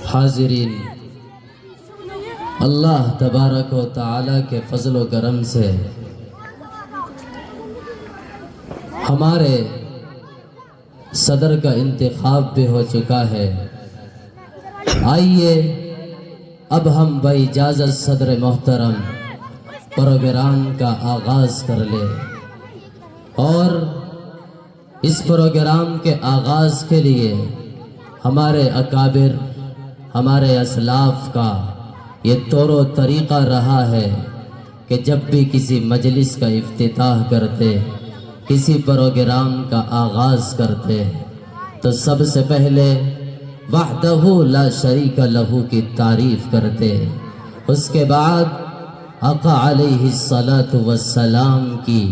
حاضرین، اللہ تبارک و تعالی کے فضل و کرم سے ہمارے صدر کا انتخاب بھی ہو چکا ہے۔ آئیے اب ہم باجازت صدر محترم پروگرام کا آغاز کر لیں، اور اس پروگرام کے آغاز کے لیے ہمارے اکابر، ہمارے اسلاف کا یہ طور و طریقہ رہا ہے کہ جب بھی کسی مجلس کا افتتاح کرتے، کسی پروگرام کا آغاز کرتے، تو سب سے پہلے وحدہ لا شریک لہ کی تعریف کرتے، اس کے بعد آقا علیہ الصلاۃ والسلام کی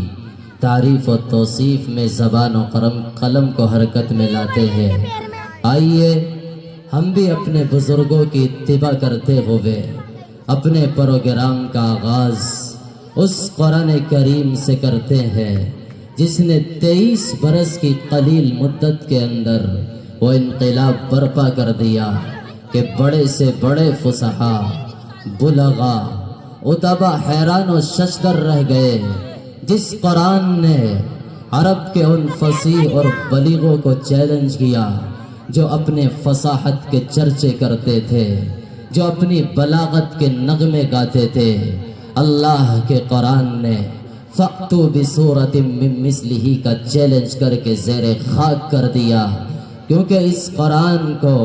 تعریف و توصیف میں زبان و قلم کو حرکت میں لاتے ہیں۔ آئیے ہم بھی اپنے بزرگوں کی اتباع کرتے ہوئے اپنے پروگرام کا آغاز اس قرآن کریم سے کرتے ہیں جس نے 23 برس کی قلیل مدت کے اندر وہ انقلاب برپا کر دیا کہ بڑے سے بڑے فصحاء، بلغاء، ادبا حیران و ششدر رہ گئے۔ جس قرآن نے عرب کے ان فصیح اور بلیغوں کو چیلنج کیا جو اپنے فصاحت کے چرچے کرتے تھے، جو اپنی بلاغت کے نغمے گاتے تھے، اللہ کے قرآن نے فَأْتُوا بِسُورَةٍ مِّن مِّثْلِهِ کا چیلنج کر کے زیر خاک کر دیا، کیونکہ اس قرآن کو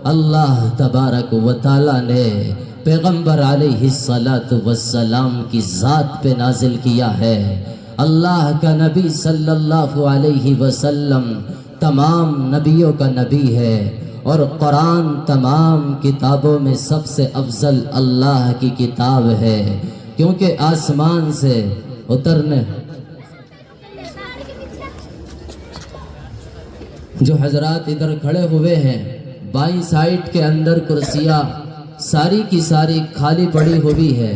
اللہ تبارک و تعالی نے پیغمبر علیہ الصلاۃ والسلام کی ذات پہ نازل کیا ہے۔ اللہ کا نبی صلی اللہ علیہ وسلم تمام نبیوں کا نبی ہے، اور قرآن تمام کتابوں میں سب سے افضل اللہ کی کتاب ہے، کیونکہ آسمان سے اترنے جو حضرات ادھر کھڑے ہوئے ہیں، بائیں سائٹ کے اندر کرسیاں ساری کی ساری خالی پڑی ہوئی ہے،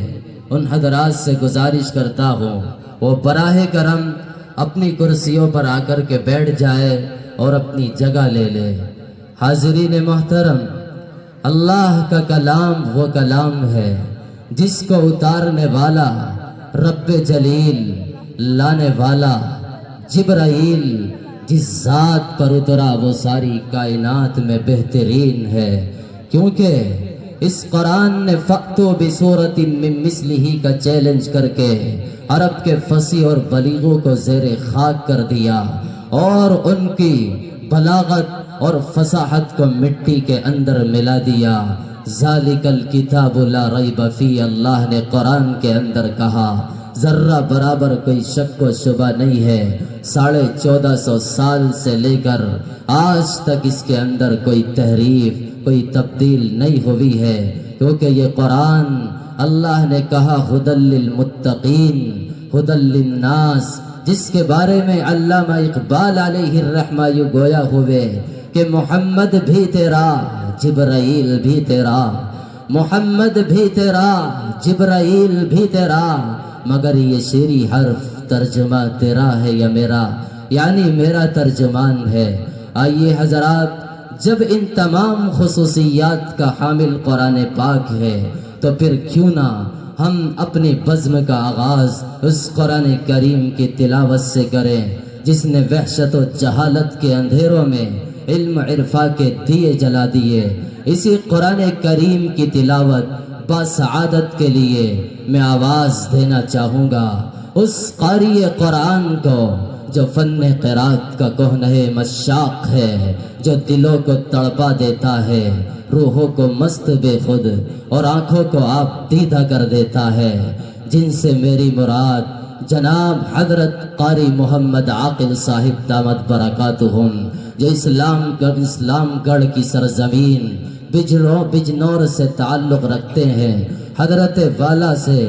ان حضرات سے گزارش کرتا ہوں وہ براہ کرم اپنی کرسیوں پر آ کر کے بیٹھ جائے اور اپنی جگہ لے لے۔ حاضرین محترم، اللہ کا کلام وہ کلام ہے جس کو اتارنے والا رب جلیل، لانے والا جبرائیل، جس ذات پر اترا وہ ساری کائنات میں بہترین ہے، کیونکہ اس قرآن نے فَأْتُوا بِسُورَةٍ مِّن مِّثْلِهِ کا چیلنج کر کے عرب کے فصیح اور بلیغوں کو زیر خاک کر دیا، اور ان کی بلاغت اور فصاحت کو مٹی کے اندر ملا دیا۔ ذَلِكَ الْكِتَابُ لَا رَيْبَ فِيهِ، اللہ نے قرآن کے اندر کہا، ذرہ برابر کوئی شک و شبہ نہیں ہے، 1450 سال سے لے کر آج تک اس کے اندر کوئی تحریف، کوئی تبدیل نہیں ہوئی ہے، کیونکہ یہ قرآن اللہ نے کہا ہدی للمتقین، ہدی للناس، جس کے بارے میں علامہ اقبال علیہ الرحمہ یوں گویا ہوئے کہ محمد بھی تیرا، جبرائیل بھی تیرا، محمد بھی تیرا، جبرائیل بھی تیرا، مگر یہ شیری حرف ترجمہ تیرا ہے یا میرا، یعنی میرا ترجمان ہے۔ آئیے حضرات، جب ان تمام خصوصیات کا حامل قرآن پاک ہے تو پھر کیوں نہ ہم اپنی بزم کا آغاز اس قرآن کریم کی تلاوت سے کریں جس نے وحشت و جہالت کے اندھیروں میں علم عرفا کے دیے جلا دیے۔ اسی قرآن کریم کی تلاوت باسعادت کے لیے میں آواز دینا چاہوں گا اس قاری قرآن کو جو فن قرات کا کہنہ مشاق ہے، جو دلوں کو تڑپا دیتا ہے، روحوں کو مست بے خود اور آنکھوں کو آپ دیدہ کر دیتا ہے، جن سے میری مراد جناب حضرت قاری محمد عاقل صاحب دامت برکاتہم، جو اسلام گڑھ کی سرزمین بجنور سے تعلق رکھتے ہیں۔ حضرت والا سے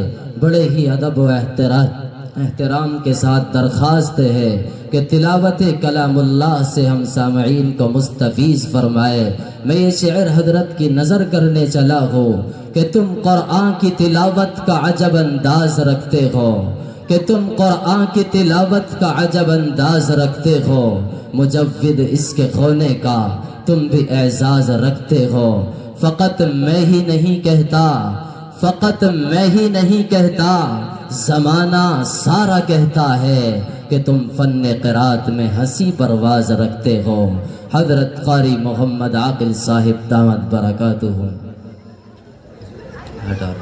بڑے ہی ادب و احترام کے ساتھ درخواست ہے کہ تلاوت کلام اللہ سے ہم سامعین کو مستفیض فرمائے۔ میں یہ شعر حضرت کی نظر کرنے چلا ہوں کہ تم قرآن کی تلاوت کا عجب انداز رکھتے ہو، کہ تم قرآن کی تلاوت کا عجب انداز رکھتے ہو، مجود اس کے کھونے کا تم بھی اعزاز رکھتے ہو۔ فقط میں ہی نہیں کہتا، فقط میں ہی نہیں کہتا، زمانہ سارا کہتا ہے کہ تم فن قرات میں ہنسی پرواز رکھتے ہو۔ حضرت قاری محمد عاقل صاحب دامت برکاتہ ہٹا